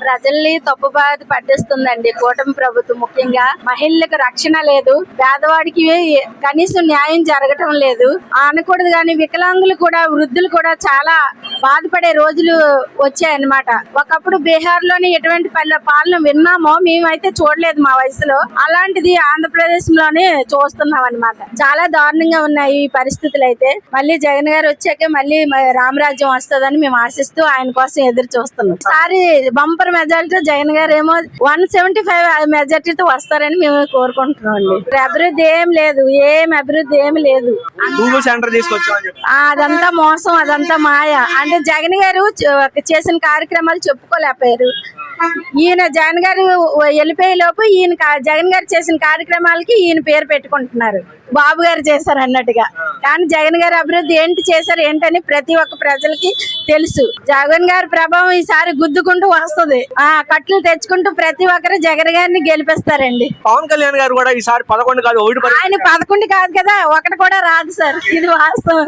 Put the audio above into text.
ప్రజల్ని తప్పుబాటు పట్టిస్తుందండి కూటమి ప్రభుత్వం. ముఖ్యంగా మహిళలకు రక్షణ లేదు, పేదవాడికి కనీసం న్యాయం జరగటం లేదు అనకూడదు. కానీ వికలాంగులు కూడా, వృద్ధులు కూడా చాలా బాధపడే రోజులు వచ్చాయన్నమాట. ఒకప్పుడు బీహార్ లోని ఎటువంటి పాలన విన్నామో మేమైతే చూడలేదు మా వయసులో, అలాంటిది ఆంధ్రప్రదేశ్ లోనే చూస్తున్నాం అన్నమాట. చాలా దారుణంగా ఉన్నాయి ఈ పరిస్థితులు. అయితే మళ్ళీ జగన్ గారు వచ్చాకే మళ్ళీ రామరాజ్యం వస్తుందని మేము ఆశిస్తూ ఆయన కోసం ఎదురు చూస్తున్నాం. సారి బంపర్ మెజారిటీ జగన్ గారు ఏమో 175 మెజారిటీతో వస్తారని మేము కోరుకుంటున్నాం అండి. అభివృద్ధి ఏం లేదు, అభివృద్ధి ఏమి లేదు. గూగుల్ సెంటర్ తీసుకొచ్చామని చెప్పి అదంతా మోసం, అదంతా మాయ. అంటే జగన్ గారు చేసిన కార్యక్రమాలు చెప్పుకోలేకపోయారు. ఈయన జగన్ గారు వెళ్ళిపోయే లోపు ఈయన జగన్ గారు చేసిన కార్యక్రమాలకి ఈయన పేరు పెట్టుకుంటున్నారు, బాబు గారు చేశారు అన్నట్టుగా. కానీ జగన్ గారు అభివృద్ధి ఏంటి చేశారు ఏంటని ప్రతి ఒక్క ప్రజలకి తెలుసు. జగన్ గారి ప్రభావం ఈసారి గుద్దుకుంటూ వస్తుంది. కట్లు తెచ్చుకుంటూ ప్రతి ఒక్కరు జగన్ గారిని గెలిపిస్తారండి. పవన్ కళ్యాణ్ గారు కూడా ఈసారి 11 కాదు 1 ఆయన 11 కాదు కదా, 1 కూడా రాదు సార్, ఇది వాస్తవం.